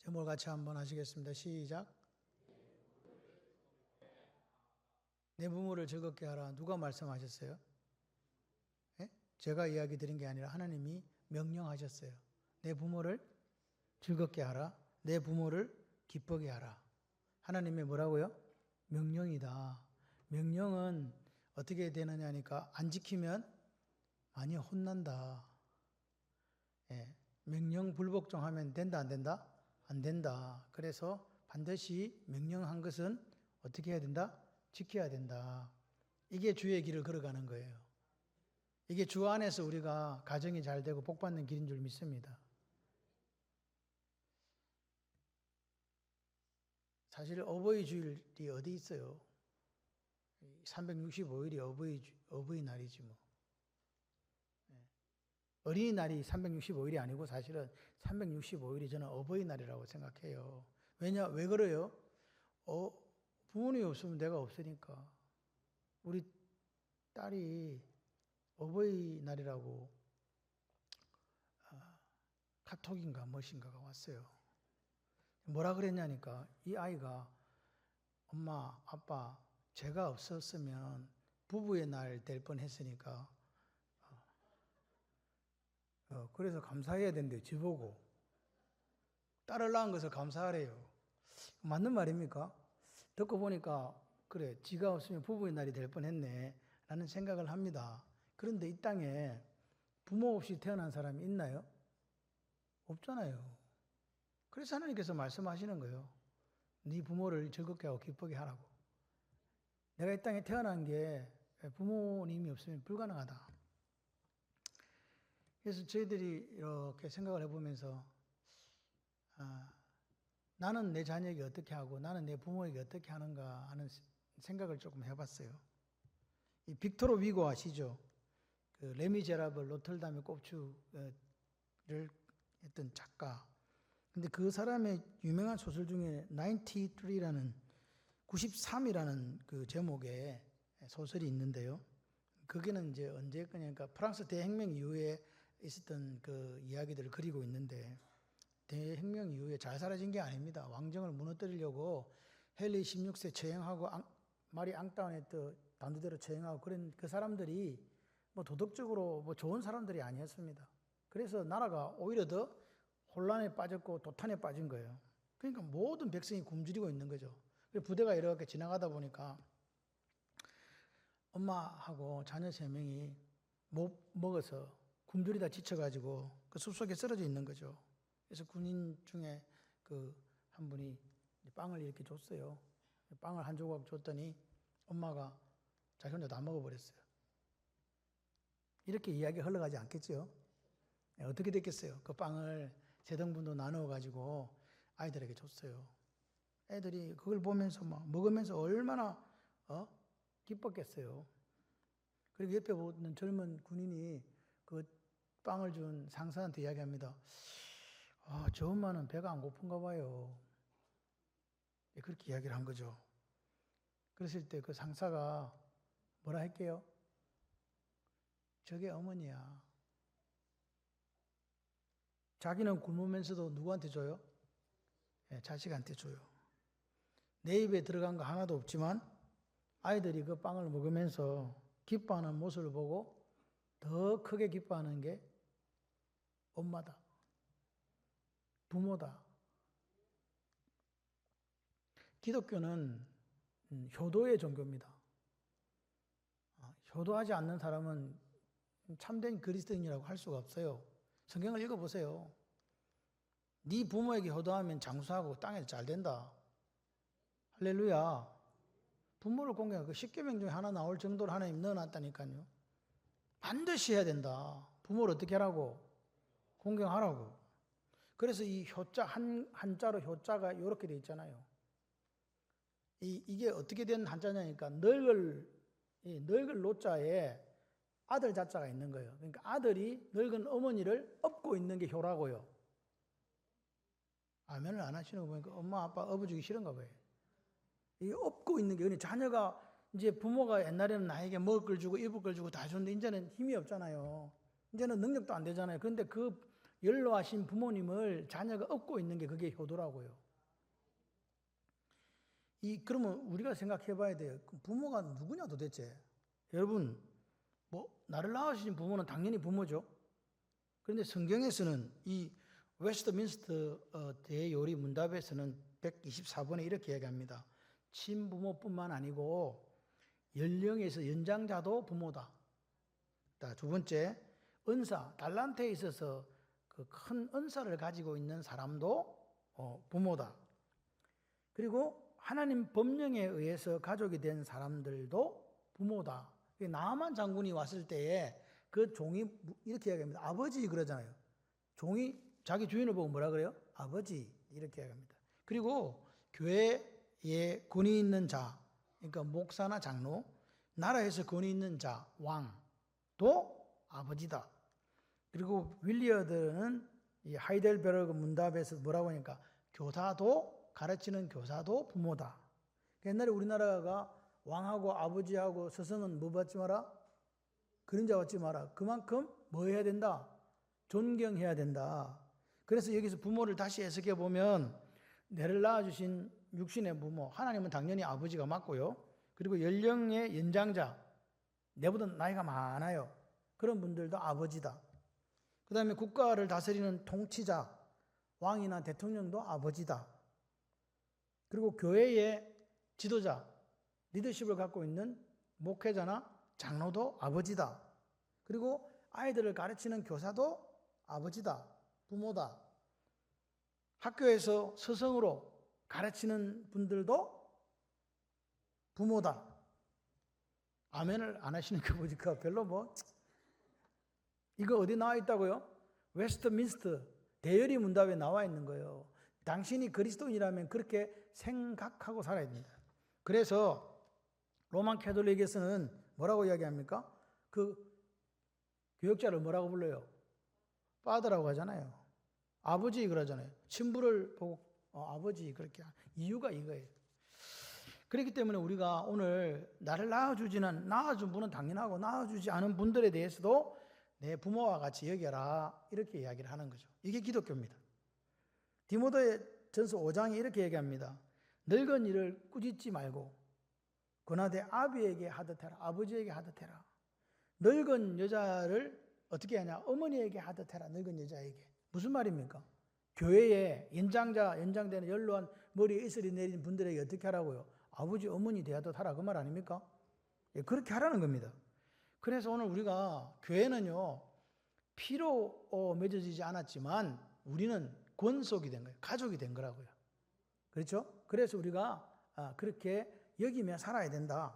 제목을 같이 한번 하시겠습니다. 시작. 내 부모를 즐겁게 하라. 누가 말씀하셨어요? 예? 제가 이야기 드린 게 아니라 하나님이 명령하셨어요. 내 부모를 즐겁게 하라. 내 부모를 기쁘게 하라. 하나님의 뭐라고요? 명령이다. 명령은 어떻게 되느냐니까 안 지키면 많이 혼난다. 예. 명령 불복종하면 된다 안 된다? 안 된다. 그래서 반드시 명령한 것은 어떻게 해야 된다? 지켜야 된다. 이게 주의 길을 걸어가는 거예요. 이게 주 안에서 우리가 가정이 잘 되고 복받는 길인 줄 믿습니다. 사실 어버이 주일이 어디 있어요? 365일이 어버이날이지 뭐. 어린이날이 365일이 아니고 사실은 365일이 저는 어버이날이라고 생각해요. 왜 그래요? 부모님이 없으면 내가 없으니까. 우리 딸이 어버이날이라고 카톡인가 무엇인가가 왔어요. 뭐라 그랬냐니까 이 아이가 엄마, 아빠 제가 없었으면 부부의 날 될 뻔했으니까 그래서 감사해야 된대요. 지보고 딸을 낳은 것을 감사하래요. 맞는 말입니까? 듣고 보니까 그래 지가 없으면 부부의 날이 될 뻔했네 라는 생각을 합니다. 그런데 이 땅에 부모 없이 태어난 사람이 있나요? 없잖아요. 그래서 하나님께서 말씀하시는 거예요. 네 부모를 즐겁게 하고 기쁘게 하라고. 내가 이 땅에 태어난 게 부모님이 없으면 불가능하다. 그래서 저희들이 이렇게 생각을 해보면서 나는 내 자녀에게 어떻게 하고 나는 내 부모에게 어떻게 하는가 하는 생각을 조금 해봤어요. 이 빅토르 위고 아시죠? 그 레미제라블 노틀담의 꼽주를 했던 작가. 근데 그 사람의 유명한 소설 중에 93이라는 그 제목의 소설이 있는데요. 거기는 이제 언제 그러니까 프랑스 대혁명 이후에 있었던 그 이야기들을 그리고 있는데 대혁명 이후에 잘 사라진 게 아닙니다. 왕정을 무너뜨리려고 헨리 16세 처형하고 마리 앙따와네트 단두대로 처형하고 그런 그 사람들이 뭐 도덕적으로 뭐 좋은 사람들이 아니었습니다. 그래서 나라가 오히려 더 혼란에 빠졌고 도탄에 빠진 거예요. 그러니까 모든 백성이 굶주리고 있는 거죠. 부대가 이렇게 지나가다 보니까 엄마하고 자녀 3명이 못 먹어서 굶주리다 지쳐가지고 그 숲속에 쓰러져 있는 거죠. 그래서 군인 중에 그 한 분이 빵을 이렇게 줬어요. 빵을 한 조각 줬더니 엄마가 자기 혼자 다 먹어버렸어요. 이렇게 이야기가 흘러가지 않겠죠? 어떻게 됐겠어요? 그 빵을 3등분도 나누어가지고 아이들에게 줬어요. 애들이 그걸 보면서 막 먹으면서 얼마나 기뻤겠어요. 그리고 옆에 보는 젊은 군인이 그 빵을 준 상사한테 이야기합니다. 저 엄마는 배가 안 고픈가 봐요. 그렇게 이야기를 한 거죠. 그랬을 때 그 상사가 뭐라 할게요? 저게 어머니야. 자기는 굶으면서도 누구한테 줘요? 자식한테 줘요. 내 입에 들어간 거 하나도 없지만 아이들이 그 빵을 먹으면서 기뻐하는 모습을 보고 더 크게 기뻐하는 게 엄마다. 부모다. 기독교는 효도의 종교입니다. 효도하지 않는 사람은 참된 그리스도인이라고 할 수가 없어요. 성경을 읽어보세요. 네 부모에게 효도하면 장수하고 땅에서 잘 된다. 할렐루야. 부모를 공경하고 그 10계명 중에 하나 나올 정도로 하나님 넣어놨다니까요. 반드시 해야 된다. 부모를 어떻게 하라고? 공경하라고. 그래서 이 효자 한자로 효자가 이렇게 돼 있잖아요. 이게 어떻게 된 한자냐니까 늙을 노자에 아들 자자가 있는 거예요. 그러니까 아들이 늙은 어머니를 업고 있는 게 효라고요. 아멘을 안 하시는 거 보니까 엄마 아빠 업어주기 싫은가 봐요. 이 업고 있는 게 자녀가 이제 부모가 옛날에는 나에게 먹을 걸 주고 입을 걸 주고 다 줬는데 이제는 힘이 없잖아요. 이제는 능력도 안 되잖아요. 그런데 그 연로하신 부모님을 자녀가 업고 있는 게 그게 효도라고요. 그러면 우리가 생각해 봐야 돼요. 부모가 누구냐 도대체? 여러분, 나를 낳으신 부모는 당연히 부모죠. 그런데 성경에서는 이 웨스트민스터 대요리 문답에서는 124번에 이렇게 얘기합니다. 친부모뿐만 아니고 연령에서 연장자도 부모다. 두 번째, 은사, 달란트에 있어서 그 큰 은사를 가지고 있는 사람도 부모다. 그리고 하나님 법령에 의해서 가족이 된 사람들도 부모다. 나아만 장군이 왔을 때에 그 종이 이렇게 이야기합니다. 아버지 그러잖아요. 종이 자기 주인을 보고 뭐라 그래요? 아버지 이렇게 이야기합니다. 그리고 교회에 권위 있는 자, 그러니까 목사나 장로, 나라에서 권위 있는 자, 왕도 아버지다. 그리고 윌리어드는 이 하이델베르그 문답에서 뭐라고 하니까 교사도, 가르치는 교사도 부모다. 옛날에 우리나라가 왕하고 아버지하고 스승은 뭐 받지 마라? 그림자 받지 마라. 그만큼 뭐 해야 된다? 존경해야 된다. 그래서 여기서 부모를 다시 해석해 보면 내를 낳아주신 육신의 부모, 하나님은 당연히 아버지가 맞고요. 그리고 연령의 연장자, 내보다 나이가 많아요. 그런 분들도 아버지다. 그 다음에 국가를 다스리는 통치자, 왕이나 대통령도 아버지다. 그리고 교회의 지도자, 리더십을 갖고 있는 목회자나 장로도 아버지다. 그리고 아이들을 가르치는 교사도 아버지다. 부모다. 학교에서 스승으로 가르치는 분들도 부모다. 아멘을 안 하시는 거 보니까 별로 이거 어디 나와 있다고요? 웨스트민스터 대열이 문답에 나와 있는 거예요. 당신이 그리스도인이라면 그렇게 생각하고 살아야 됩니다. 그래서 로만 캐톨릭에서는 뭐라고 이야기합니까? 그 교역자를 뭐라고 불러요? 파더라고 하잖아요. 아버지 그러잖아요. 신부를 보고 아버지 그렇게 이유가 이거예요. 그렇기 때문에 우리가 오늘 나를 낳아준 분은 당연하고 낳아주지 않은 분들에 대해서도 내 부모와 같이 여겨라 이렇게 이야기를 하는 거죠. 이게 기독교입니다. 디모데전서 5장에 이렇게 얘기합니다. 늙은 이를 꾸짖지 말고 권하되 아비에게 하듯 해라. 아버지에게 하듯 해라. 늙은 여자를 어떻게 하냐? 어머니에게 하듯 해라. 늙은 여자에게. 무슨 말입니까? 교회에 연장되는 연로한 머리에 이슬이 내린 분들에게 어떻게 하라고요? 아버지, 어머니 대하듯 하라. 그 말 아닙니까? 예, 그렇게 하라는 겁니다. 그래서 오늘 우리가 교회는요, 피로 맺어지지 않았지만 우리는 권속이 된 거예요. 가족이 된 거라고요. 그렇죠? 그래서 우리가 그렇게 여기며 살아야 된다.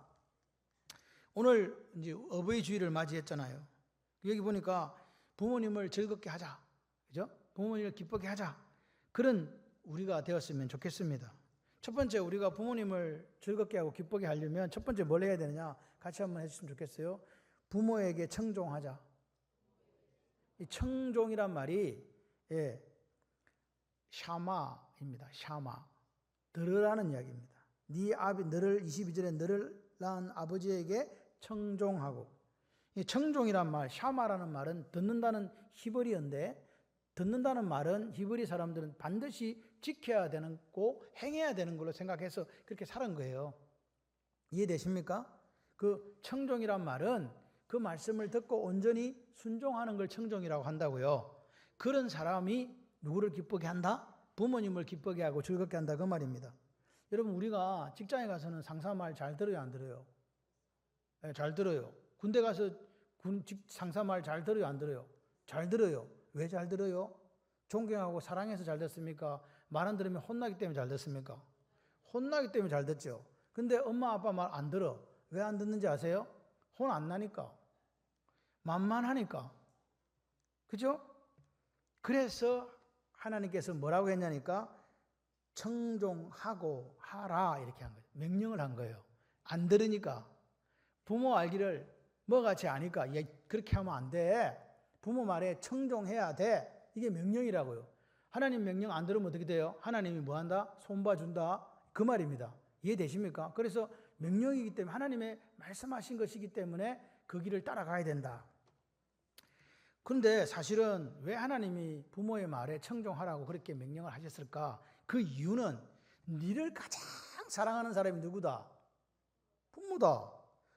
오늘 이제 어버이 주일을 맞이했잖아요. 여기 보니까 부모님을 즐겁게 하자. 그죠? 부모님을 기쁘게 하자. 그런 우리가 되었으면 좋겠습니다. 첫 번째, 우리가 부모님을 즐겁게 하고 기쁘게 하려면 첫 번째 뭘 해야 되느냐? 같이 한번 해주시면 좋겠어요. 부모에게 청종하자. 이 청종이란 말이 샤마입니다. 샤마. 들으라는 이야기입니다. 너를 22절에 너를 낳은 아버지에게 청종하고. 이 청종이란 말, 샤마라는 말은 듣는다는 히브리어인데 듣는다는 말은 히브리 사람들은 반드시 지켜야 되는 거, 행해야 되는 걸로 생각해서 그렇게 살은 거예요. 이해되십니까? 그 청종이란 말은 그 말씀을 듣고 온전히 순종하는 걸 청종이라고 한다고요. 그런 사람이 누구를 기쁘게 한다? 부모님을 기쁘게 하고 즐겁게 한다 그 말입니다. 여러분 우리가 직장에 가서는 상사 말 잘 들어요 안 들어요? 네, 잘 들어요. 군대 가서 상사 말 잘 들어요 안 들어요? 잘 들어요. 왜 잘 들어요? 존경하고 사랑해서 잘 듣습니까? 말 안 들으면 혼나기 때문에 잘 듣습니까? 혼나기 때문에 잘 듣죠. 근데 엄마 아빠 말 안 들어. 왜 안 듣는지 아세요? 혼 안 나니까. 만만하니까. 그죠? 그래서 하나님께서 뭐라고 했냐니까 청종하고 하라 이렇게 한 거예요. 명령을 한 거예요. 안 들으니까. 부모 알기를 뭐같이 아니까 그렇게 하면 안 돼. 부모 말에 청종해야 돼. 이게 명령이라고요. 하나님 명령 안 들으면 어떻게 돼요? 하나님이 뭐 한다? 손봐준다. 그 말입니다. 이해되십니까? 그래서 명령이기 때문에 하나님의 말씀하신 것이기 때문에 그 길을 따라가야 된다. 그런데 사실은 왜 하나님이 부모의 말에 청종하라고 그렇게 명령을 하셨을까? 그 이유는 너를 가장 사랑하는 사람이 누구다? 부모다.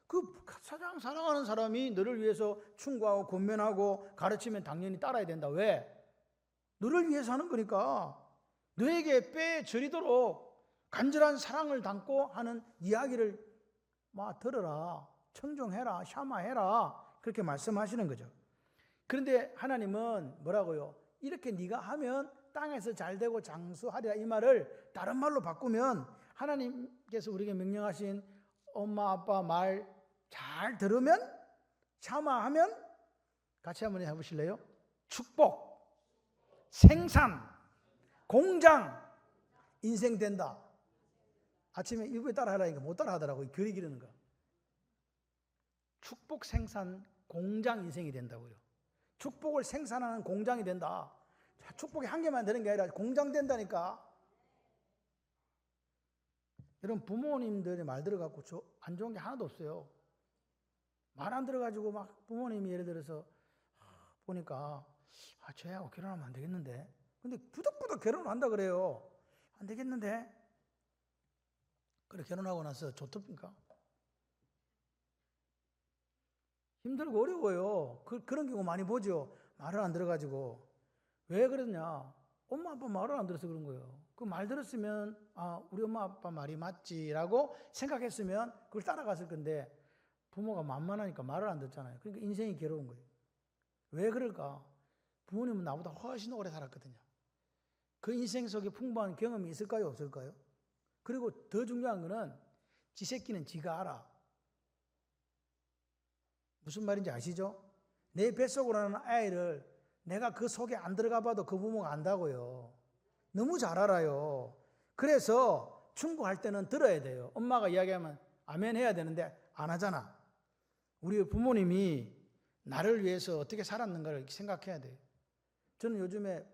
그 가장 사랑하는 사람이 너를 위해서 충고하고 권면하고 가르치면 당연히 따라야 된다. 왜? 너를 위해서 하는 거니까. 너에게 뼈에 저리도록 간절한 사랑을 담고 하는 이야기를 들어라. 청종해라. 샤마해라. 그렇게 말씀하시는 거죠. 그런데 하나님은 뭐라고요? 이렇게 네가 하면 땅에서 잘되고 장수하리라, 이 말을 다른 말로 바꾸면 하나님께서 우리에게 명령하신 엄마 아빠 말 잘 들으면, 샤마하면, 같이 한번 해보실래요? 축복, 생산, 공장, 인생 된다. 아침에 이거 따라하라니까 못 따라하더라고요. 결이 기르는 거. 축복, 생산, 공장, 인생이 된다고요. 축복을 생산하는 공장이 된다. 축복이 한 개만 되는 게 아니라 공장 된다니까. 여러분, 부모님들의 말 들어갖고 안 좋은 게 하나도 없어요. 말 안 들어가지고 막 부모님이 예를 들어서 보니까 쟤하고 결혼하면 안 되겠는데. 근데 부득부득 결혼을 한다 그래요. 안 되겠는데. 그래, 결혼하고 나서 좋답니까? 힘들고 어려워요. 그런 경우 많이 보죠. 말을 안 들어가지고. 왜 그러냐? 엄마 아빠 말을 안 들어서 그런 거예요. 그 말 들었으면 우리 엄마 아빠 말이 맞지라고 생각했으면 그걸 따라갔을 건데 부모가 만만하니까 말을 안 듣잖아요. 그러니까 인생이 괴로운 거예요. 왜 그럴까? 부모님은 나보다 훨씬 오래 살았거든요. 그 인생 속에 풍부한 경험이 있을까요? 없을까요? 그리고 더 중요한 거는 지 새끼는 지가 알아. 무슨 말인지 아시죠? 내 뱃속으로 나는 아이를 내가 그 속에 안 들어가 봐도 그 부모가 안다고요. 너무 잘 알아요. 그래서 충고할 때는 들어야 돼요. 엄마가 이야기하면 아멘 해야 되는데 안 하잖아. 우리 부모님이 나를 위해서 어떻게 살았는가를 생각해야 돼요. 저는 요즘에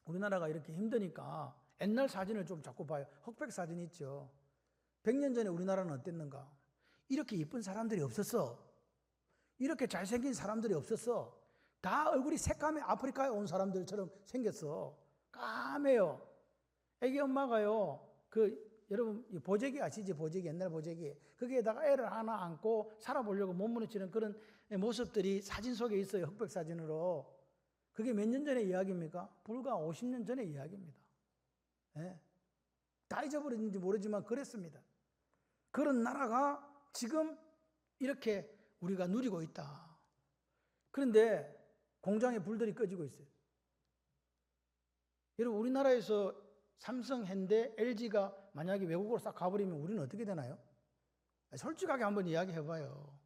우리나라가 이렇게 힘드니까 옛날 사진을 좀 자꾸 봐요. 흑백 사진 있죠. 100년 전에 우리나라는 어땠는가? 이렇게 이쁜 사람들이 없었어. 이렇게 잘생긴 사람들이 없었어. 다 얼굴이 새까매 아프리카에 온 사람들처럼 생겼어. 까매요. 애기 엄마가요. 여러분 보재기 아시지? 보재기, 옛날 보재기. 거기에다가 애를 하나 안고 살아보려고 몸부림치는 그런 모습들이 사진 속에 있어요. 흑백 사진으로. 그게 몇 년 전의 이야기입니까? 불과 50년 전의 이야기입니다. 네. 다 잊어버렸는지 모르지만 그랬습니다. 그런 나라가 지금 이렇게 우리가 누리고 있다. 그런데 공장에 불들이 꺼지고 있어요. 여러분, 우리나라에서 삼성, 현대, LG가 만약에 외국으로 싹 가버리면 우리는 어떻게 되나요? 솔직하게 한번 이야기해봐요.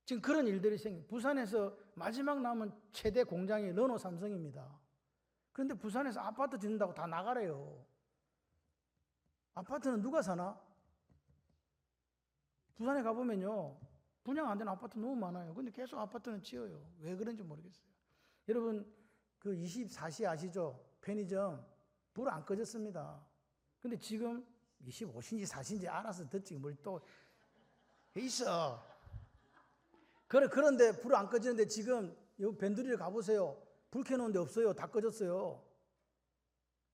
지금 그런 일들이 부산에서 마지막 남은 최대 공장이 르노 삼성입니다. 그런데 부산에서 아파트 짓는다고 다 나가래요. 아파트는 누가 사나? 부산에 가보면요, 분양 안 되는 아파트 너무 많아요. 근데 계속 아파트는 지어요. 왜 그런지 모르겠어요. 여러분, 그 24시 아시죠? 편의점 불 안 꺼졌습니다. 근데 지금 25시인지 4시인지 알아서 듣지 뭘 또 있어. 그런데 불 안 꺼지는데 지금 변두리를 가보세요. 불 켜놓은 데 없어요. 다 꺼졌어요.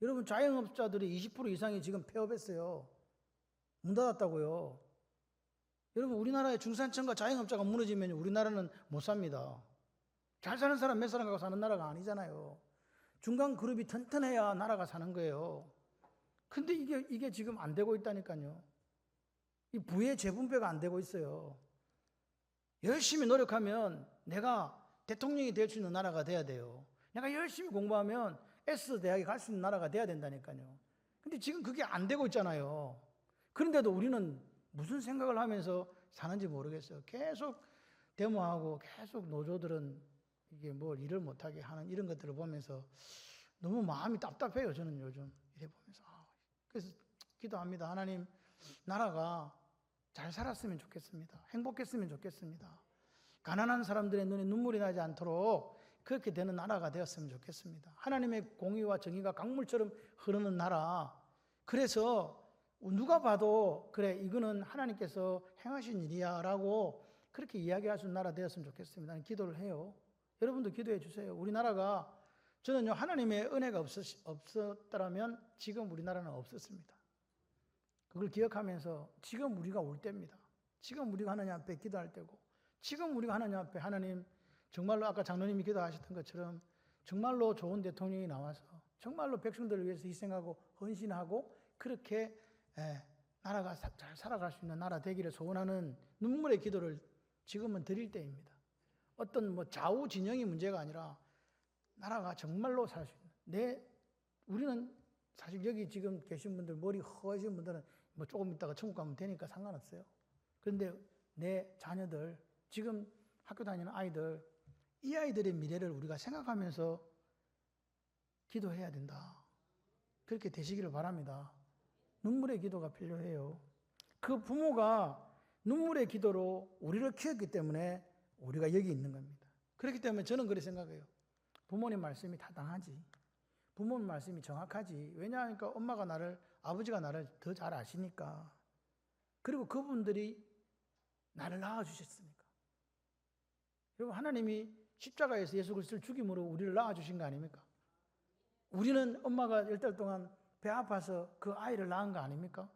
여러분, 자영업자들이 20% 이상이 지금 폐업했어요. 문 닫았다고요. 여러분, 우리나라의 중산층과 자영업자가 무너지면 우리나라는 못 삽니다. 잘 사는 사람 몇 사람 갖고 사는 나라가 아니잖아요. 중간 그룹이 튼튼해야 나라가 사는 거예요. 근데 이게 지금 안 되고 있다니까요. 이 부의 재분배가 안 되고 있어요. 열심히 노력하면 내가 대통령이 될 수 있는 나라가 돼야 돼요. 내가 열심히 공부하면 S대학에 갈 수 있는 나라가 돼야 된다니까요. 근데 지금 그게 안 되고 있잖아요. 그런데도 우리는 무슨 생각을 하면서 사는지 모르겠어요. 계속 데모하고 계속 노조들은 이게 뭘 일을 못하게 하는 이런 것들을 보면서 너무 마음이 답답해요. 저는 요즘 이래 보면서. 그래서 기도합니다. 하나님, 나라가 잘 살았으면 좋겠습니다. 행복했으면 좋겠습니다. 가난한 사람들의 눈에 눈물이 나지 않도록 그렇게 되는 나라가 되었으면 좋겠습니다. 하나님의 공의와 정의가 강물처럼 흐르는 나라. 그래서 누가 봐도 그래, 이거는 하나님께서 행하신 일이야 라고 그렇게 이야기할 수 있는 나라 되었으면 좋겠습니다. 기도를 해요. 여러분도 기도해 주세요. 우리나라가 저는요 하나님의 은혜가 없었더라면 지금 우리나라는 없었습니다. 그걸 기억하면서 지금 우리가 올 때입니다. 지금 우리가 하나님 앞에 기도할 때고 지금 우리가 하나님 앞에 하나님 정말로 아까 장로님이 기도하셨던 것처럼 정말로 좋은 대통령이 나와서 정말로 백성들을 위해서 희생하고 헌신하고 그렇게 나라가 잘 살아갈 수 있는 나라 되기를 소원하는 눈물의 기도를 지금은 드릴 때입니다. 어떤 뭐 좌우 진영이 문제가 아니라 나라가 정말로 살 수 있는 우리는 사실 여기 지금 계신 분들 머리 허하신 분들은 뭐 조금 있다가 천국 가면 되니까 상관없어요. 그런데 내 자녀들 지금 학교 다니는 아이들 이 아이들의 미래를 우리가 생각하면서 기도해야 된다. 그렇게 되시기를 바랍니다. 눈물의 기도가 필요해요. 그 부모가 눈물의 기도로 우리를 키웠기 때문에 우리가 여기 있는 겁니다. 그렇기 때문에 저는 그렇게 생각해요. 부모님 말씀이 타당하지. 부모님 말씀이 정확하지. 왜냐하니까 엄마가 아버지가 나를 더 잘 아시니까. 그리고 그분들이 나를 낳아주셨으니까. 여러분 하나님이 십자가에서 예수 그리스도를 죽임으로 우리를 낳아주신 거 아닙니까? 우리는 엄마가 10달 동안 배 아파서 그 아이를 낳은 거 아닙니까?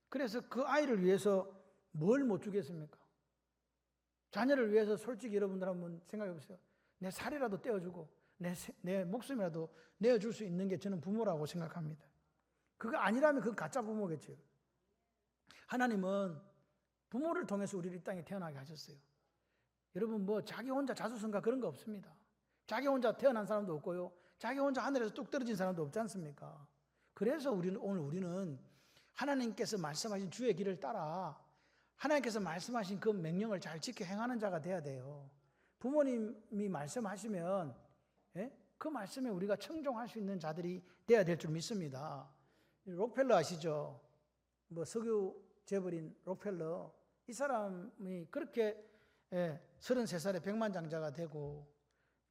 그래서 그 아이를 위해서 뭘 못 주겠습니까? 자녀를 위해서 솔직히 여러분들 한번 생각해 보세요. 내 살이라도 떼어주고 내 목숨이라도 내어줄 수 있는 게 저는 부모라고 생각합니다. 그거 아니라면 그건 가짜 부모겠죠. 하나님은 부모를 통해서 우리를 이 땅에 태어나게 하셨어요. 여러분 뭐 자기 혼자 자수성가 그런 거 없습니다. 자기 혼자 태어난 사람도 없고요. 자기 혼자 하늘에서 뚝 떨어진 사람도 없지 않습니까? 그래서 우리는 하나님께서 말씀하신 주의 길을 따라 하나님께서 말씀하신 그 명령을 잘 지켜 행하는 자가 돼야 돼요. 부모님이 말씀하시면 그 말씀에 우리가 청종할 수 있는 자들이 돼야 될 줄 믿습니다. 록펠러 아시죠? 뭐 석유 재벌인 록펠러 이 사람이 그렇게 33살에 백만장자가 되고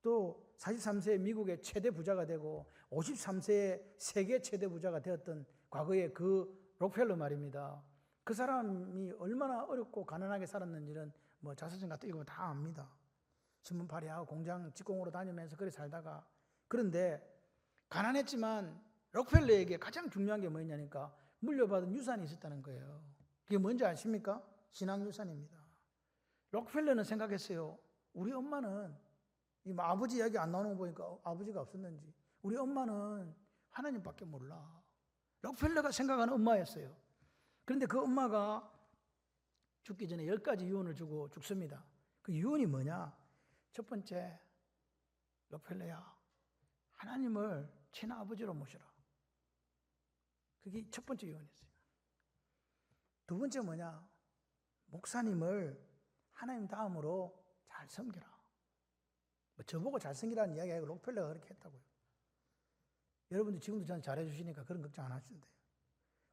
또 43세에 미국의 최대 부자가 되고 53세에 세계 최대 부자가 되었던 과거의 그 록펠러 말입니다. 그 사람이 얼마나 어렵고 가난하게 살았는지는 뭐 자서전 같은 거 다 압니다. 신문 발행하고 공장 직공으로 다니면서 그렇게 살다가 그런데 가난했지만 록펠러에게 가장 중요한 게 뭐였냐니까 물려받은 유산이 있었다는 거예요. 그게 뭔지 아십니까? 신앙 유산입니다. 록펠러는 생각했어요. 우리 엄마는 아버지 이야기 안 나오는 거 보니까 아버지가 없었는지 우리 엄마는 하나님밖에 몰라. 록펠러가 생각하는 엄마였어요. 그런데 그 엄마가 죽기 전에 10가지 유언을 주고 죽습니다. 그 유언이 뭐냐? 첫 번째, 록펠러야, 하나님을 친한 아버지로 모셔라. 그게 첫 번째 유언이었어요. 두 번째 뭐냐? 목사님을 하나님 다음으로 잘 섬기라. 저보고 잘 섬기라는 이야기가 아니고 록펠러가 그렇게 했다고요. 여러분들 지금도 저한테 잘해 주시니까 그런 걱정 안 하셔도 돼요.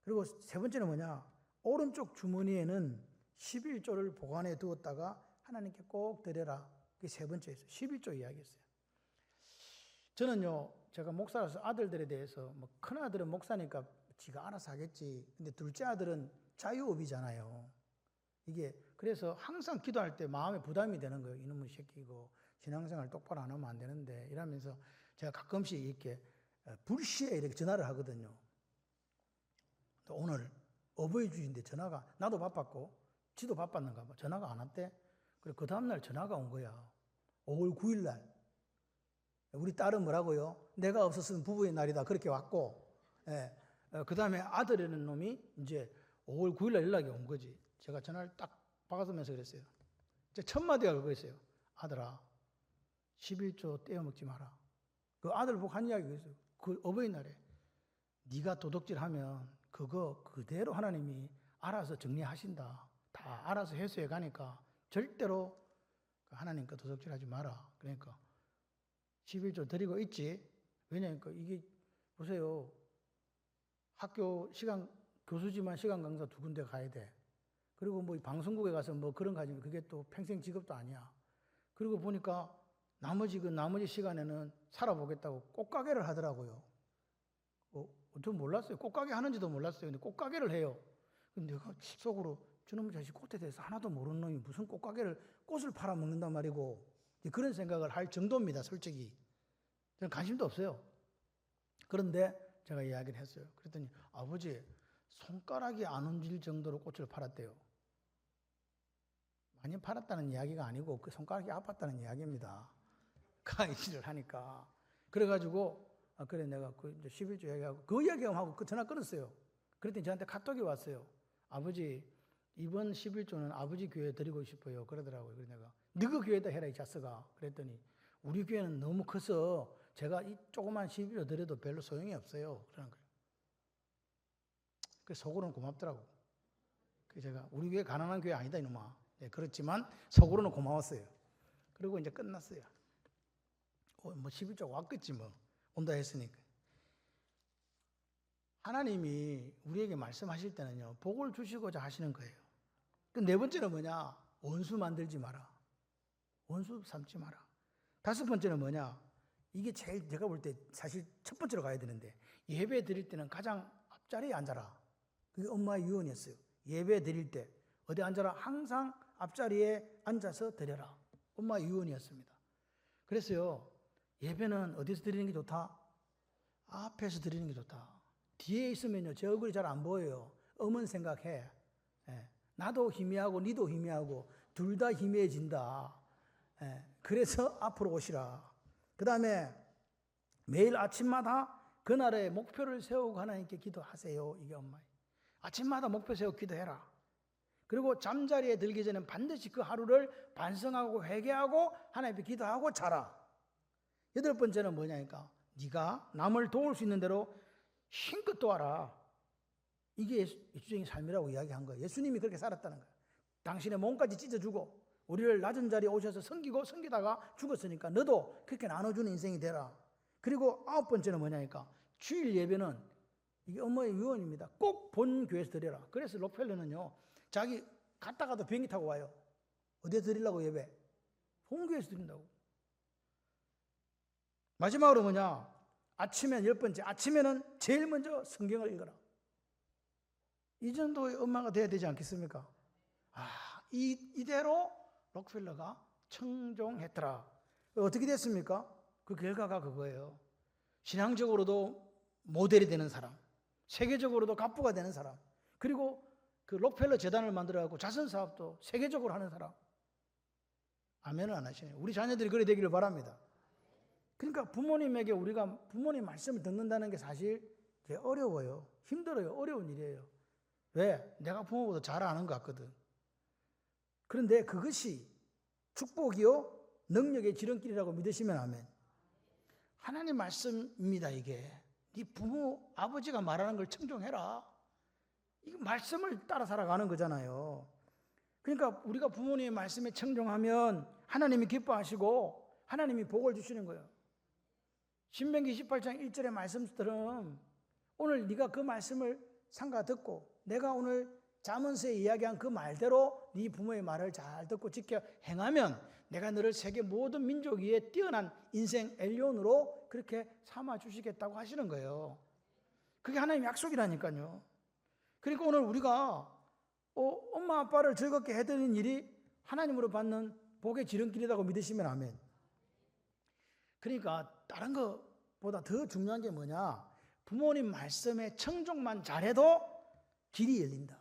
그리고 세 번째는 뭐냐? 오른쪽 주머니에는 11조를 보관해 두었다가 하나님께 꼭 드려라. 그게 세 번째였어요. 11조 이야기였어요. 저는요, 제가 목사라서 아들들에 대해서 큰 아들은 목사니까 지가 알아서 하겠지. 근데 둘째 아들은 자유업이잖아요. 이게 그래서 항상 기도할 때 마음에 부담이 되는 거예요. 이놈의 새끼고 신앙생활 똑바로 안 하면 안 되는데 이러면서 제가 가끔씩 이렇게 불시에 이렇게 전화를 하거든요. 또 오늘 어버이 주인데 전화가 나도 바빴고 지도 바빴는가 봐. 전화가 안 왔대. 그래 그 다음날 전화가 온 거야. 5월 9일 날. 우리 딸은 뭐라고요? 내가 없었으면 부부의 날이다. 그렇게 왔고, 그 다음에 아들이라는 놈이 이제 5월 9일 날 연락이 온 거지. 제가 전화를 딱 박아두면서 그랬어요. 첫 마디가 그거였어요. 아들아, 11조 떼어먹지 마라. 그 아들 보고 한 이야기가 있어요. 그 어버이날에 네가 도둑질하면 그거 그대로 하나님이 알아서 정리하신다. 다 알아서 해소해 가니까 절대로 하나님과 도둑질하지 마라. 그러니까 11조 드리고 있지. 왜냐하면 이게 보세요. 학교 시간 교수지만 시간 강사 2군데 가야 돼. 그리고 뭐 방송국에 가서 뭐 그런 거 가지면 그게 또 평생 직업도 아니야. 그리고 보니까 나머지 시간에는 살아보겠다고 꽃가게를 하더라고요. 전 몰랐어요. 꽃가게 하는지도 몰랐어요. 근데 꽃가게를 해요. 근데 내가 속으로 저놈의 자식 꽃에 대해서 하나도 모르는 놈이 무슨 꽃가게를 꽃을 팔아먹는단 말이고 그런 생각을 할 정도입니다. 솔직히. 저는 관심도 없어요. 그런데 제가 이야기를 했어요. 그랬더니 아버지 손가락이 안 움직일 정도로 꽃을 팔았대요. 많이 팔았다는 이야기가 아니고 그 손가락이 아팠다는 이야기입니다. 강의를 하니까. 그래가지고 그래 내가 그 이제 11조 얘기하고 그 이야기하고 그 전화 끊었어요. 그랬더니 저한테 카톡이 왔어요. 아버지 이번 11조는 아버지 교회에 드리고 싶어요. 그러더라고요. 그래서 내가 너그 교회에다 해라 이 자스가. 그랬더니 우리 교회는 너무 커서 제가 이 조그만 11조 드려도 별로 소용이 없어요. 그러는 거예요. 그래서 속으로는 고맙더라고. 그래서 제가 우리 교회 가난한 교회 아니다 이놈아. 네, 그렇지만 속으로는 고마웠어요. 그리고 이제 끝났어요. 뭐 11조가 왔겠지 뭐. 온다 했으니까. 하나님이 우리에게 말씀하실 때는요. 복을 주시고자 하시는 거예요. 그 네 번째는 뭐냐? 원수 만들지 마라. 원수 삼지 마라. 다섯 번째는 뭐냐? 이게 제일 제가 볼 때 사실 첫 번째로 가야 되는데 예배 드릴 때는 가장 앞자리에 앉아라. 그게 엄마의 유언이었어요. 예배 드릴 때 어디 앉아라? 항상 앞자리에 앉아서 드려라. 엄마의 유언이었습니다. 그래서요. 예배는 어디서 드리는 게 좋다? 앞에서 드리는 게 좋다. 뒤에 있으면요. 제 얼굴이 잘 안 보여요. 엄은 생각해. 예. 나도 희미하고 니도 희미하고 둘 다 희미해진다. 예. 그래서 앞으로 오시라. 그 다음에 매일 아침마다 그날의 목표를 세우고 하나님께 기도하세요. 이게 엄마예요. 아침마다 목표 세우고 기도해라. 그리고 잠자리에 들기 전에 반드시 그 하루를 반성하고 회개하고 하나님께 기도하고 자라. 여덟 번째는 뭐냐니까 네가 남을 도울 수 있는 대로 힘껏 도와라. 이게 예수적인 삶이라고 이야기한 거예요. 예수님이 그렇게 살았다는 거예요. 당신의 몸까지 찢어주고 우리를 낮은 자리에 오셔서 섬기다가 죽었으니까 너도 그렇게 나눠주는 인생이 되라. 그리고 아홉 번째는 뭐냐니까 주일 예배는 이게 엄마의 유언입니다. 꼭 본 교회에서 드려라. 그래서 록펠러는요. 자기 갔다가도 비행기 타고 와요. 어디에 드리려고 예배? 본교회에서 드린다고. 마지막으로 뭐냐? 아침엔 열 번째. 아침에는 제일 먼저 성경을 읽어라. 이 정도의 엄마가 돼야 되지 않겠습니까? 이대로 록펠러가 청종했더라. 어떻게 됐습니까? 그 결과가 그거예요. 신앙적으로도 모델이 되는 사람, 세계적으로도 갑부가 되는 사람, 그리고 그 록펠러 재단을 만들어갖고 자선사업도 세계적으로 하는 사람. 아멘을 안 하시네요. 우리 자녀들이 그래 되기를 바랍니다. 그러니까 부모님에게 우리가 부모님 말씀을 듣는다는 게 사실 되게 어려워요. 힘들어요. 어려운 일이에요. 왜? 내가 부모보다 잘 아는 것 같거든. 그런데 그것이 축복이요 능력의 지름길이라고 믿으시면 아멘. 하나님 말씀입니다. 이게 네 부모 아버지가 말하는 걸 청종해라. 이 말씀을 따라 살아가는 거잖아요. 그러니까 우리가 부모님의 말씀에 청종하면 하나님이 기뻐하시고 하나님이 복을 주시는 거예요. 신명기 18장 1절의 말씀처럼 오늘 네가 그 말씀을 삼가 듣고 내가 오늘 잠언서에 이야기한 그 말대로 네 부모의 말을 잘 듣고 지켜 행하면 내가 너를 세계 모든 민족 위에 뛰어난 인생 엘리온으로 그렇게 삼아 주시겠다고 하시는 거예요. 그게 하나님의 약속이라니까요. 그러니까 오늘 우리가 엄마 아빠를 즐겁게 해드리는 일이 하나님으로 받는 복의 지름길이라고 믿으시면 아멘. 그러니까 다른 것보다 더 중요한 게 뭐냐? 부모님 말씀에 청종만 잘해도 길이 열린다.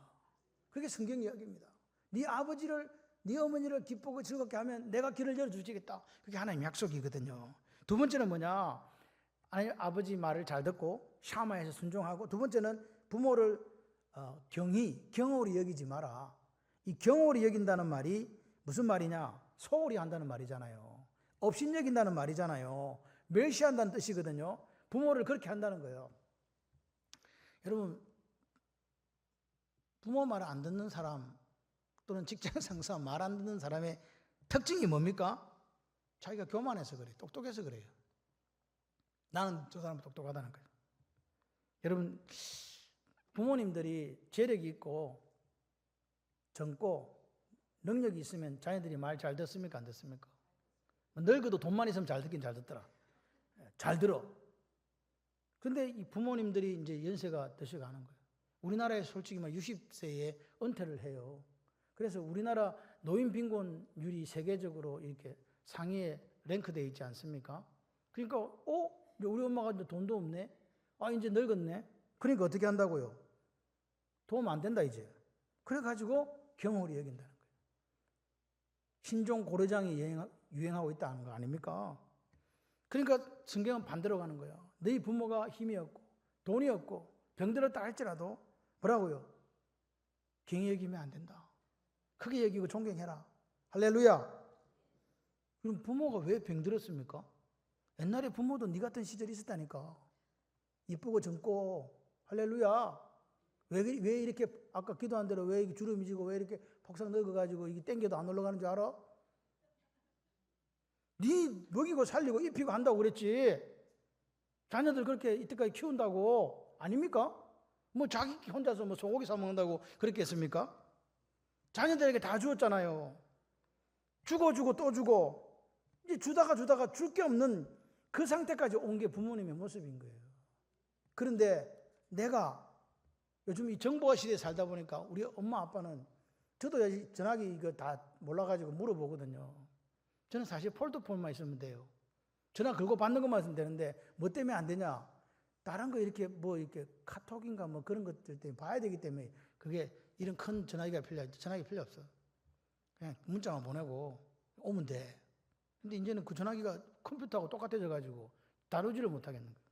그게 성경 이야기입니다. 네 아버지를 네 어머니를 기쁘고 즐겁게 하면 내가 길을 열어주시겠다. 그게 하나님 약속이거든요. 두 번째는 뭐냐? 아버지 말을 잘 듣고 샤마에서 순종하고, 두 번째는 부모를 경홀히 여기지 마라. 이 경홀히 여긴다는 말이 무슨 말이냐? 소홀히 한다는 말이잖아요. 업신 여긴다는 말이잖아요. 멸시한다는 뜻이거든요. 부모를 그렇게 한다는 거예요. 여러분, 부모 말 안 듣는 사람 또는 직장 상사 말 안 듣는 사람의 특징이 뭡니까? 자기가 교만해서 그래. 똑똑해서 그래요. 나는 저 사람 똑똑하다는 거예요. 여러분, 부모님들이 재력이 있고 젊고 능력이 있으면 자녀들이 말 잘 듣습니까? 안 듣습니까? 늙어도 돈만 있으면 잘 듣긴 잘 듣더라. 잘 들어. 근데 이 부모님들이 이제 연세가 드셔가는 거예요. 우리나라에 솔직히 60세에 은퇴를 해요. 그래서 우리나라 노인 빈곤율이 세계적으로 이렇게 상위에 랭크되어 있지 않습니까? 그러니까 이제 우리 엄마가 이제 돈도 없네. 이제 늙었네. 그러니까 어떻게 한다고요? 도움 안 된다 이제. 그래가지고 경홀히 여긴다는 거예요. 신종 고려장이 유행하고 있다는 거 아닙니까? 그러니까 성경은 반대로 가는 거예요. 너희 부모가 힘이 없고 돈이 없고 병들었다 할지라도 뭐라고요? 경히 여기면 안 된다. 크게 여기고 존경해라. 할렐루야. 그럼 부모가 왜 병들었습니까? 옛날에 부모도 네 같은 시절이 있었다니까. 이쁘고 젊고 할렐루야. 왜 이렇게 아까 기도한 대로 왜 주름이 지고 왜 이렇게 폭삭 늙어가지고 이게 땡겨도 안 올라가는 줄 알아? 네 먹이고 살리고 입히고 한다고 그랬지. 자녀들 그렇게 이때까지 키운다고 아닙니까? 뭐 자기 혼자서 뭐 소고기 사 먹는다고 그렇게 했습니까? 자녀들에게 다 주었잖아요. 주고 또 주고 이제 주다가 줄 게 없는 그 상태까지 온 게 부모님의 모습인 거예요. 그런데 내가 요즘 이 정보화 시대에 살다 보니까 우리 엄마 아빠는 저도 전화기 이거 다 몰라가지고 물어보거든요. 저는 사실 폴더폰만 있으면 돼요. 전화 걸고 받는 것만 있으면 되는데 뭐 때문에 안 되냐? 다른 거 이렇게 뭐 이렇게 카톡인가 뭐 그런 것들 때문에 봐야 되기 때문에 그게 이런 큰 전화기가 필요 없어. 그냥 문자만 보내고 오면 돼. 근데 이제는 그 전화기가 컴퓨터하고 똑같아져 가지고 다루지를 못하겠는 거예요.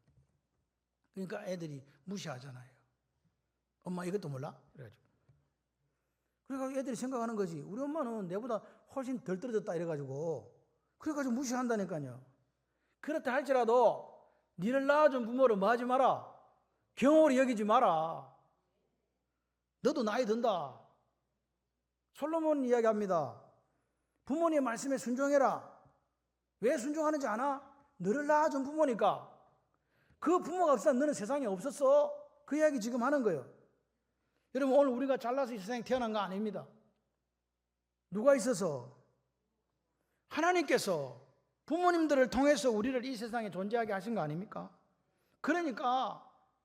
그러니까 애들이 무시하잖아요. 엄마 이것도 몰라? 그래가지고 애들이 생각하는 거지. 우리 엄마는 내보다 훨씬 덜 떨어졌다 이래가지고 그래가지고 무시한다니까요. 그렇다 할지라도 니를 낳아준 부모를 뭐 하지 마라? 경홀히 여기지 마라. 너도 나이 든다. 솔로몬 이야기합니다. 부모님의 말씀에 순종해라. 왜 순종하는지 아나? 너를 낳아준 부모니까. 그 부모가 없으면 너는 세상에 없었어. 그 이야기 지금 하는 거예요. 여러분 오늘 우리가 잘나서 이 세상에 태어난 거 아닙니다. 누가 있어서? 하나님께서 부모님들을 통해서 우리를 이 세상에 존재하게 하신 거 아닙니까? 그러니까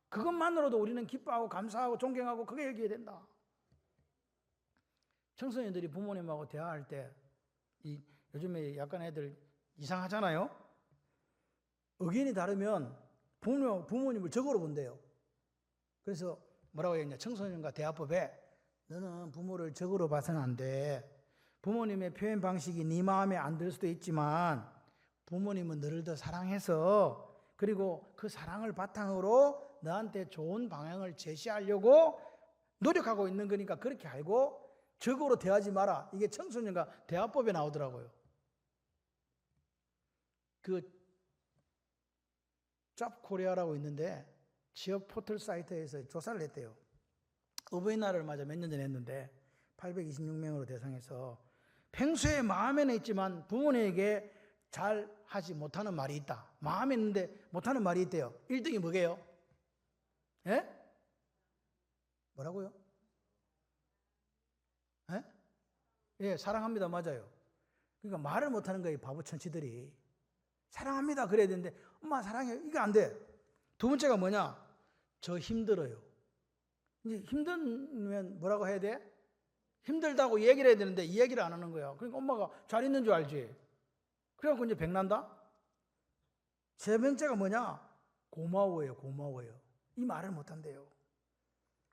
그것만으로도 우리는 기뻐하고 감사하고 존경하고 그게 여기에 된다. 청소년들이 부모님하고 대화할 때 요즘에 약간 애들 이상하잖아요. 의견이 다르면 부모님을 적으로 본대요. 그래서 뭐라고 했냐? 청소년과 대화법에 너는 부모를 적으로 봐서는 안 돼. 부모님의 표현 방식이 네 마음에 안 들 수도 있지만 부모님은 너를 더 사랑해서 그리고 그 사랑을 바탕으로 너한테 좋은 방향을 제시하려고 노력하고 있는 거니까 그렇게 알고 적으로 대하지 마라. 이게 청소년과 대화법에 나오더라고요. 그 잡코리아라고 있는데 취업 포털 사이트에서 조사를 했대요. 어버이날을 맞아 몇 년 전에 했는데 826명으로 대상해서 평소에 마음에는 있지만 부모님에게 잘 하지 못하는 말이 있다. 마음에 있는데 못하는 말이 있대요. 1등이 뭐게요? 예? 뭐라고요? 예? 예, 사랑합니다. 맞아요. 그러니까 말을 못하는 거예요. 바보 천치들이. 사랑합니다. 그래야 되는데 엄마 사랑해요. 이게 안 돼. 두 번째가 뭐냐? 저 힘들어요. 이제 힘들면 뭐라고 해야 돼? 힘들다고 얘기를 해야 되는데 이 얘기를 안 하는 거야. 그러니까 엄마가 잘 있는 줄 알지. 그래갖고 이제 백난다? 세 번째가 뭐냐? 고마워요. 고마워요. 이 말을 못한대요.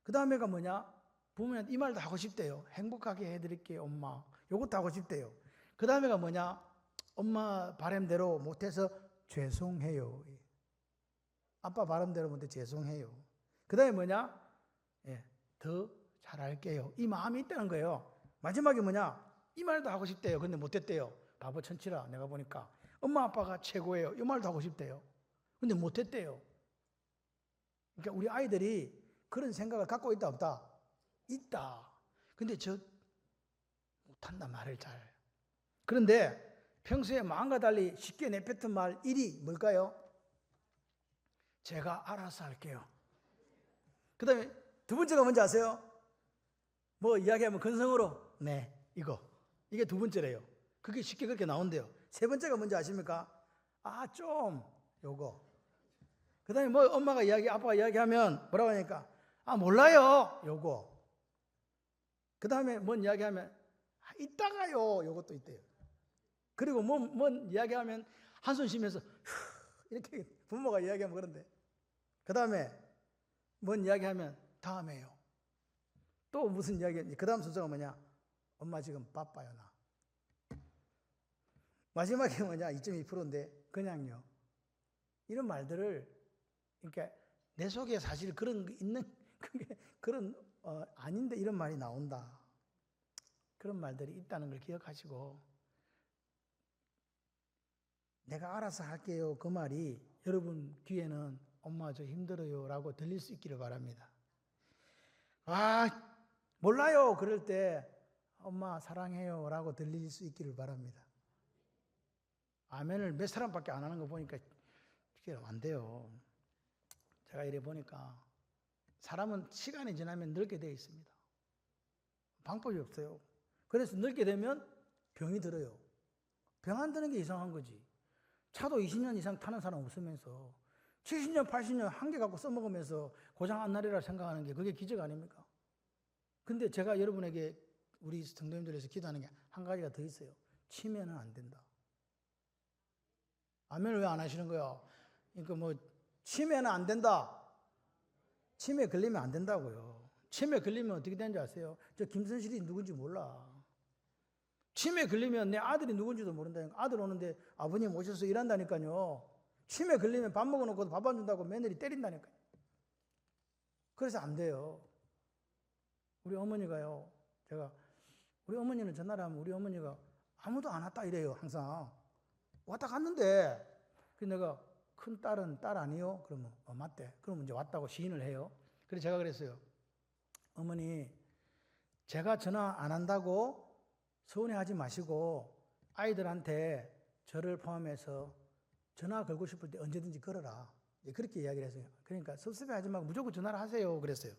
그 다음에가 뭐냐? 부모님한테 이 말도 하고 싶대요. 행복하게 해드릴게요, 엄마. 요것도 하고 싶대요. 그 다음에가 뭐냐? 엄마 바람대로 못해서 죄송해요. 아빠 바람대로 못해 죄송해요. 그 다음에 뭐냐? 예, 더 잘할게요. 이 마음이 있다는 거예요. 마지막에 뭐냐? 이 말도 하고 싶대요. 근데 못했대요. 바보 천치라 내가 보니까. 엄마 아빠가 최고예요. 이 말도 하고 싶대요. 근데 못했대요. 그러니까 우리 아이들이 그런 생각을 갖고 있다 없다? 있다. 근데 못한다 말을 잘. 그런데 평소에 마음과 달리 쉽게 내뱉은 말 1위 뭘까요? 제가 알아서 할게요. 그 다음에 두 번째가 뭔지 아세요? 뭐 이야기하면 근성으로 네 이거 이게 두 번째래요. 그게 쉽게 그렇게 나온대요. 세 번째가 뭔지 아십니까? 좀 요거. 그 다음에 뭐 엄마가 아빠가 이야기하면 뭐라고 하니까 몰라요 요거. 그 다음에 뭔 이야기하면 이따가요 요것도 있대요. 그리고 뭔 이야기하면 한숨 쉬면서 이렇게 부모가 이야기하면 그런데 그 다음에 뭔 이야기하면 다음에요. 또 무슨 이야기, 그 다음 순서가 뭐냐? 엄마 지금 바빠요 나. 마지막에 뭐냐? 2.2%인데 그냥요. 이런 말들을 그러니까 내 속에 사실 그런 거 있는 그런 아닌데 이런 말이 나온다. 그런 말들이 있다는 걸 기억하시고 내가 알아서 할게요. 그 말이 여러분 귀에는 엄마 저 힘들어요 라고 들릴 수 있기를 바랍니다. 아 몰라요 그럴 때 엄마 사랑해요 라고 들릴 수 있기를 바랍니다. 아멘을 몇 사람밖에 안 하는 거 보니까 이게 안 돼요. 제가 이래 보니까 사람은 시간이 지나면 늙게 되어 있습니다. 방법이 없어요. 그래서 늙게 되면 병이 들어요. 병 안 드는 게 이상한 거지. 차도 20년 이상 타는 사람 없으면서 70년, 80년 한 개 갖고 써먹으면서 고장 안 나리라 생각하는 게 그게 기적 아닙니까? 근데 제가 여러분에게 우리 성도님들에서 기도하는 게 한 가지가 더 있어요. 치매는 안 된다. 아멘을 왜 안 하시는 거야? 그러니까 뭐 치매는 안 된다. 치매 걸리면 안 된다고요. 치매 걸리면 어떻게 되는지 아세요? 저 김선실이 누군지 몰라. 치매 걸리면 내 아들이 누군지도 모른다니까. 아들 오는데 아버님 오셔서 일한다니까요. 치매 걸리면 밥 먹어놓고 밥 안 준다고 며느리 때린다니까요. 그래서 안 돼요. 우리 어머니가요. 우리 어머니는 전화를 하면 우리 어머니가 아무도 안 왔다 이래요. 항상. 왔다 갔는데 내가 큰 딸은 딸 아니요? 그러면 맞대. 그러면 이제 왔다고 시인을 해요. 그래서 제가 그랬어요. 어머니 제가 전화 안 한다고 서운해하지 마시고 아이들한테 저를 포함해서 전화 걸고 싶을 때 언제든지 걸어라. 그렇게 이야기를 했어요. 그러니까 섭섭해하지 말고 무조건 전화를 하세요. 그랬어요.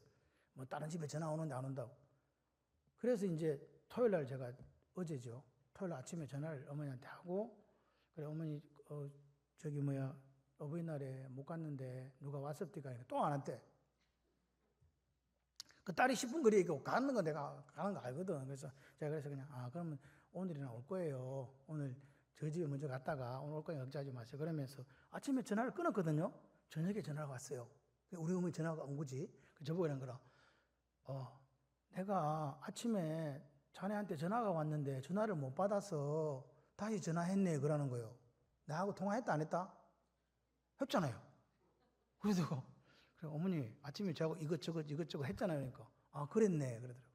뭐 다른 집에 전화 오는데 안 온다고. 그래서 이제 토요일 날 제가 어제죠. 토요일 아침에 전화를 어머니한테 하고 그래 어머니 어버이날에 못 갔는데 누가 왔었디가 또 안 왔대. 그 딸이 10분 거리에 있고 가는 거 내가 가는 거 알거든. 그래서 제가 그냥 그러면 오늘이나 올 거예요. 오늘 저 집에 먼저 갔다가 오늘 올 거니까 걱정하지 마세요. 그러면서 아침에 전화를 끊었거든요. 저녁에 전화가 왔어요. 우리 어머니 전화가 온 거지. 저보고 이런 거라. 내가 아침에 자네한테 전화가 왔는데 전화를 못 받아서 다시 전화했네 그러는 거예요. 나하고 통화했다 안 했다? 했잖아요. 그래서 그래, 어머니 아침에 저하고 이것저것 했잖아요. 그러니까 그랬네 그러더라고요.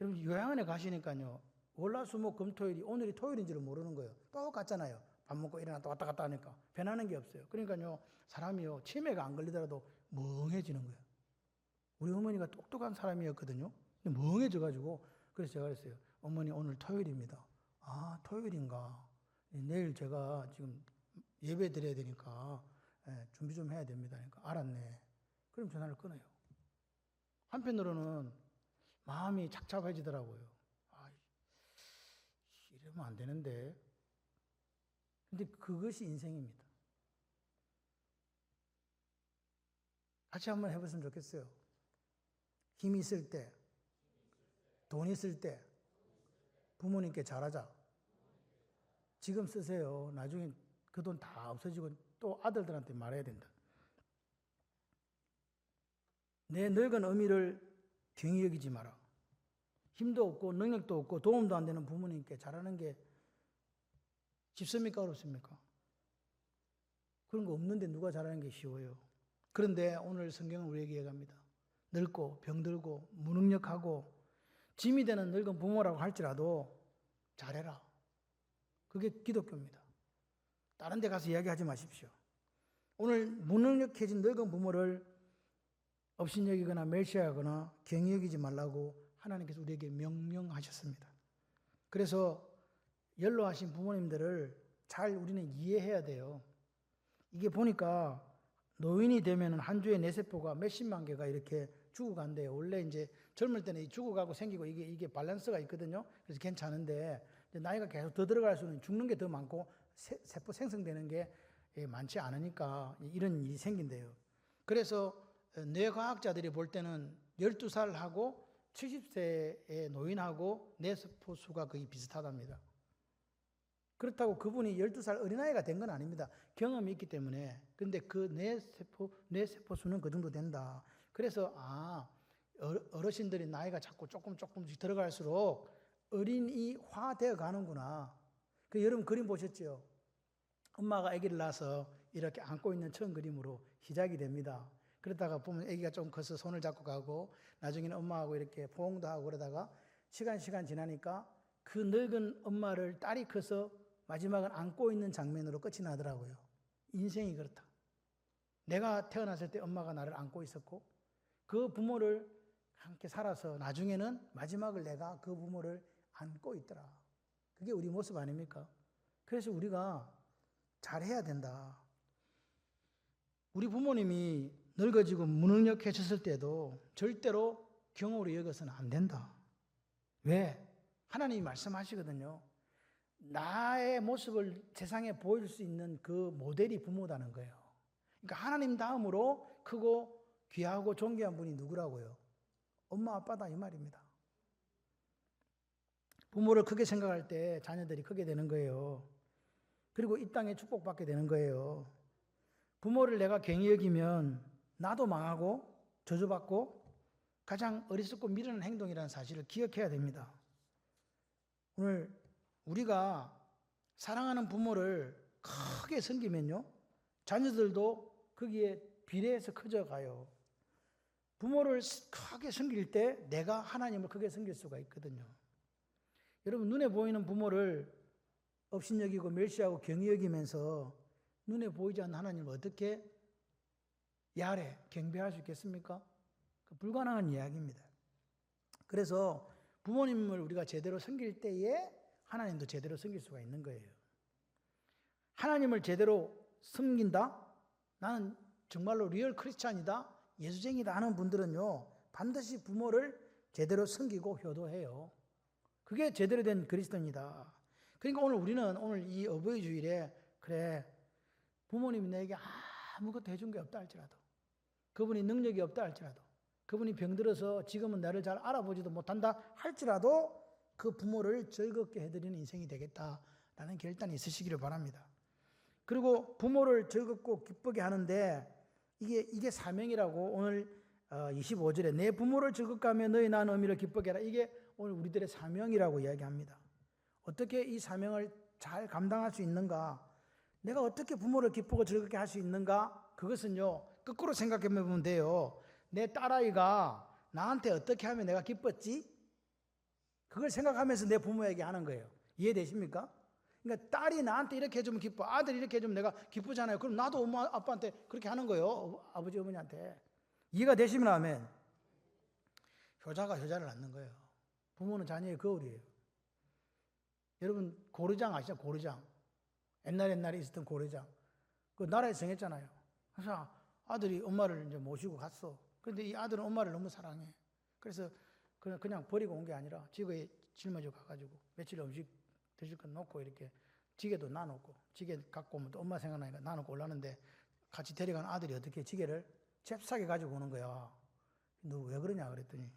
여러분 요양원에 가시니까요. 월화수목금토일이 오늘이 토요일인지를 모르는 거예요. 똑같잖아요. 밥 먹고 일어났다 왔다 갔다 하니까 변하는 게 없어요. 그러니까요 사람이요 치매가 안 걸리더라도 멍해지는 거예요. 우리 어머니가 똑똑한 사람이었거든요. 근데 멍해져가지고 그래서 제가 그랬어요. 어머니 오늘 토요일입니다. 토요일인가. 내일 제가 지금 예배 드려야 되니까 준비 좀 해야 됩니다. 그러니까 알았네. 그럼 전화를 끊어요. 한편으로는 마음이 착잡해지더라고요. 이러면 안 되는데. 근데 그것이 인생입니다. 같이 한번 해봤으면 좋겠어요. 힘 있을 때, 돈 있을 때, 부모님께 잘하자. 지금 쓰세요. 나중에 그 돈 다 없어지고 또 아들들한테 말해야 된다. 내 늙은 어미를 경히 여기지 마라. 힘도 없고 능력도 없고 도움도 안 되는 부모님께 잘하는 게 쉽습니까? 어렵습니까? 그런 거 없는데 누가 잘하는 게 쉬워요. 그런데 오늘 성경은 우리에게 얘기합니다. 늙고 병들고 무능력하고 짐이 되는 늙은 부모라고 할지라도 잘해라. 그게 기독교입니다. 다른 데 가서 이야기하지 마십시오. 오늘 무능력해진 늙은 부모를 업신여기거나 멸시하거나 경히 여기지 말라고 하나님께서 우리에게 명령하셨습니다. 그래서 연로하신 부모님들을 잘 우리는 이해해야 돼요. 이게 보니까 노인이 되면 한 주에 뇌세포가 몇십만 개가 이렇게 죽어간대요. 원래 이제 젊을 때는 죽어가고 생기고 이게 밸런스가 있거든요. 그래서 괜찮은데 나이가 계속 더 들어갈수록 죽는 게 더 많고 세포 생성되는 게 많지 않으니까 이런 일이 생긴대요. 그래서 뇌과학자들이 볼 때는 12살하고 70세의 노인하고 뇌세포 수가 거의 비슷하답니다. 그렇다고 그분이 12살 어린아이가 된 건 아닙니다. 경험이 있기 때문에. 근데 그 뇌세포 수는 그 정도 된다. 그래서 어르신들이 나이가 자꾸 조금씩 들어갈수록 어린이화 되어 가는구나. 그 여러분 그림 보셨죠? 엄마가 아기를 낳아서 이렇게 안고 있는 처음 그림으로 시작이 됩니다. 그러다가 보면 아기가 좀 커서 손을 잡고 가고 나중에는 엄마하고 이렇게 포옹도 하고 그러다가 시간 지나니까 그 늙은 엄마를 딸이 커서 마지막은 안고 있는 장면으로 끝이 나더라고요. 인생이 그렇다. 내가 태어났을 때 엄마가 나를 안고 있었고 그 부모를 함께 살아서 나중에는 마지막을 내가 그 부모를 안고 있더라. 그게 우리 모습 아닙니까? 그래서 우리가 잘해야 된다. 우리 부모님이 늙어지고 무능력해졌을 때도 절대로 경험으로 여겨서는 안 된다. 왜? 하나님이 말씀하시거든요. 나의 모습을 세상에 보일 수 있는 그 모델이 부모다는 거예요. 그러니까 하나님 다음으로 크고 귀하고 존귀한 분이 누구라고요? 엄마 아빠다 이 말입니다. 부모를 크게 생각할 때 자녀들이 크게 되는 거예요. 그리고 이 땅에 축복받게 되는 거예요. 부모를 내가 괭이 여기면 나도 망하고 저주받고 가장 어리석고 미련한 행동이라는 사실을 기억해야 됩니다. 오늘 우리가 사랑하는 부모를 크게 섬기면요, 자녀들도 거기에 비례해서 커져가요. 부모를 크게 섬길 때 내가 하나님을 크게 섬길 수가 있거든요. 여러분 눈에 보이는 부모를 업신여기고 멸시하고 경히 여기면서 눈에 보이지 않는 하나님을 어떻게 야래 경배할 수 있겠습니까? 불가능한 이야기입니다. 그래서 부모님을 우리가 제대로 섬길 때에 하나님도 제대로 섬길 수가 있는 거예요. 하나님을 제대로 섬긴다? 나는 정말로 리얼 크리스찬이다? 예수쟁이다 하는 분들은요, 반드시 부모를 제대로 섬기고 효도해요. 그게 제대로 된 그리스도인이다. 그러니까 우리는 이 어버이 주일에 그래, 부모님이 내게 아무것도 해준 게 없다 할지라도, 그분이 능력이 없다 할지라도, 그분이 병들어서 지금은 나를 잘 알아보지도 못한다 할지라도 그 부모를 즐겁게 해드리는 인생이 되겠다라는 결단이 있으시기를 바랍니다. 그리고 부모를 즐겁고 기쁘게 하는데 이게 사명이라고 오늘 25절에 내 부모를 즐겁게 하며 너희 낳은 어미를 기쁘게 하라. 이게 오늘 우리들의 사명이라고 이야기합니다. 어떻게 이 사명을 잘 감당할 수 있는가? 내가 어떻게 부모를 기쁘고 즐겁게 할 수 있는가? 그것은요, 거꾸로 생각해 보면 돼요. 내 딸아이가 나한테 어떻게 하면 내가 기뻤지? 그걸 생각하면서 내 부모에게 하는 거예요. 이해되십니까? 그러니까 딸이 나한테 이렇게 해주면 기뻐, 아들이 이렇게 해주면 내가 기쁘잖아요. 그럼 나도 엄마 아빠한테 그렇게 하는 거예요. 아버지 어머니한테. 이해가 되시면 아멘. 효자가 효자를 낳는 거예요. 부모는 자녀의 거울이에요. 여러분 고르장 아시죠? 고르장. 옛날에 있었던 고르장. 그 나라에 정했잖아요. 그래서 아들이 엄마를 이제 모시고 갔어. 그런데 이 아들은 엄마를 너무 사랑해. 그래서 그냥 버리고 온 게 아니라 지구에 짊어지고 가가지고 며칠 음식 드실 건 놓고 이렇게 지게도 놔놓고, 지게 갖고 오면 또 엄마 생각나니까 놔놓고 올라는데 같이 데려간 아들이 어떻게 지게를 잽싸게 가지고 오는 거야. 너 왜 그러냐 그랬더니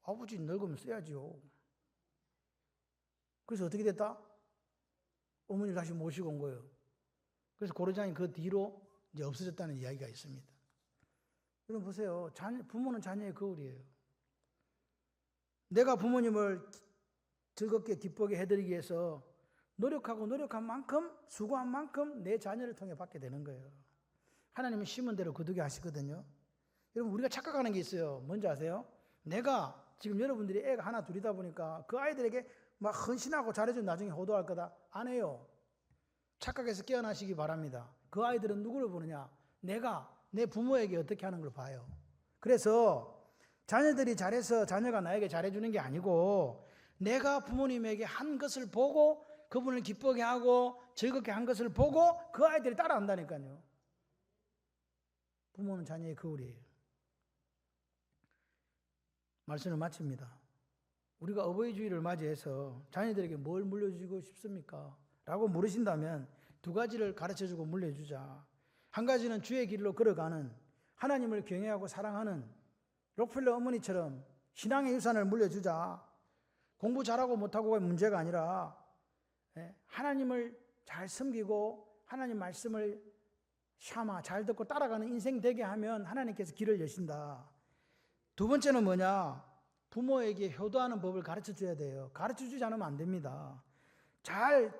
아버지 늙으면 써야지요. 그래서 어떻게 됐다? 어머니를 다시 모시고 온 거예요. 그래서 고르장이 그 뒤로 이제 없어졌다는 이야기가 있습니다. 여러분 보세요. 부모는 자녀의 거울이에요. 내가 부모님을 즐겁게 기쁘게 해드리기 위해서 노력한 만큼, 수고한 만큼 내 자녀를 통해 받게 되는 거예요. 하나님은 심은 대로 거두게 하시거든요. 여러분 우리가 착각하는 게 있어요. 뭔지 아세요? 내가 지금 여러분들이 애가 하나 둘이다 보니까 그 아이들에게 막 헌신하고 잘해주면 나중에 호도할 거다. 안 해요. 착각해서 깨어나시기 바랍니다. 그 아이들은 누구를 보느냐? 내가 내 부모에게 어떻게 하는 걸 봐요. 그래서 자녀들이 잘해서 자녀가 나에게 잘해주는 게 아니고 내가 부모님에게 한 것을 보고 그분을 기쁘게 하고 즐겁게 한 것을 보고 그 아이들이 따라한다니까요. 부모는 자녀의 거울이에요. 말씀을 마칩니다. 우리가 어버이 주일을 맞이해서 자녀들에게 뭘 물려주고 싶습니까? 라고 물으신다면 두 가지를 가르쳐주고 물려주자. 한 가지는 주의 길로 걸어가는, 하나님을 경외하고 사랑하는 록펠러 어머니처럼 신앙의 유산을 물려주자. 공부 잘하고 못하고가 문제가 아니라 하나님을 잘 섬기고 하나님 말씀을 샤마 잘 듣고 따라가는 인생 되게 하면 하나님께서 길을 여신다. 두 번째는 뭐냐? 부모에게 효도하는 법을 가르쳐 줘야 돼요. 가르쳐 주지 않으면 안 됩니다.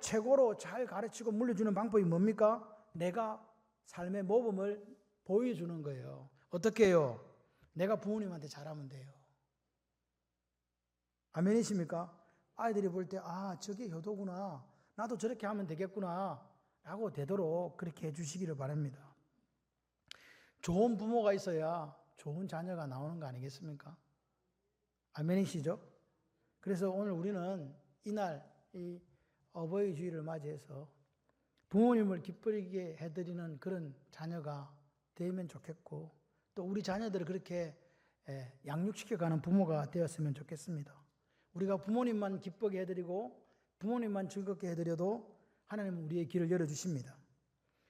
최고로 잘 가르치고 물려주는 방법이 뭡니까? 내가 삶의 모범을 보여주는 거예요. 어떻게 해요? 내가 부모님한테 잘하면 돼요. 아멘이십니까? 아이들이 볼 때 저게 효도구나. 나도 저렇게 하면 되겠구나 라고 되도록 그렇게 해주시기를 바랍니다. 좋은 부모가 있어야 좋은 자녀가 나오는 거 아니겠습니까? 아멘이시죠? 그래서 오늘 우리는 이날 이 어버이 주일을 맞이해서 부모님을 기쁘게 해드리는 그런 자녀가 되면 좋겠고 또 우리 자녀들을 그렇게 양육시켜가는 부모가 되었으면 좋겠습니다. 우리가 부모님만 기쁘게 해드리고 부모님만 즐겁게 해드려도 하나님은 우리의 길을 열어주십니다.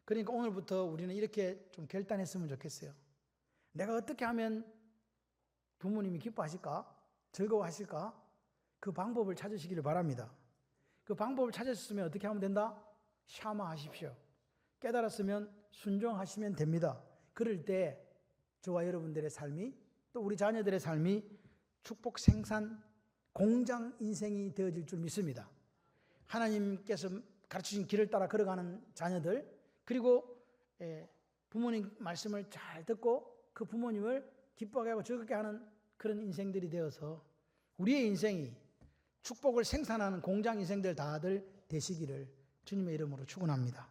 그러니까 오늘부터 우리는 이렇게 좀 결단했으면 좋겠어요. 내가 어떻게 하면 부모님이 기뻐하실까? 즐거워하실까? 그 방법을 찾으시기를 바랍니다. 그 방법을 찾으셨으면 어떻게 하면 된다? 샤마하십시오. 깨달았으면 순종하시면 됩니다. 그럴 때 저와 여러분들의 삶이 또 우리 자녀들의 삶이 축복 생산 공장 인생이 되어질 줄 믿습니다. 하나님께서 가르치신 길을 따라 걸어가는 자녀들 그리고 부모님 말씀을 잘 듣고 그 부모님을 기뻐하게 하고 즐겁게 하는 그런 인생들이 되어서 우리의 인생이 축복을 생산하는 공장 인생들 다들 되시기를 주님의 이름으로 축원합니다.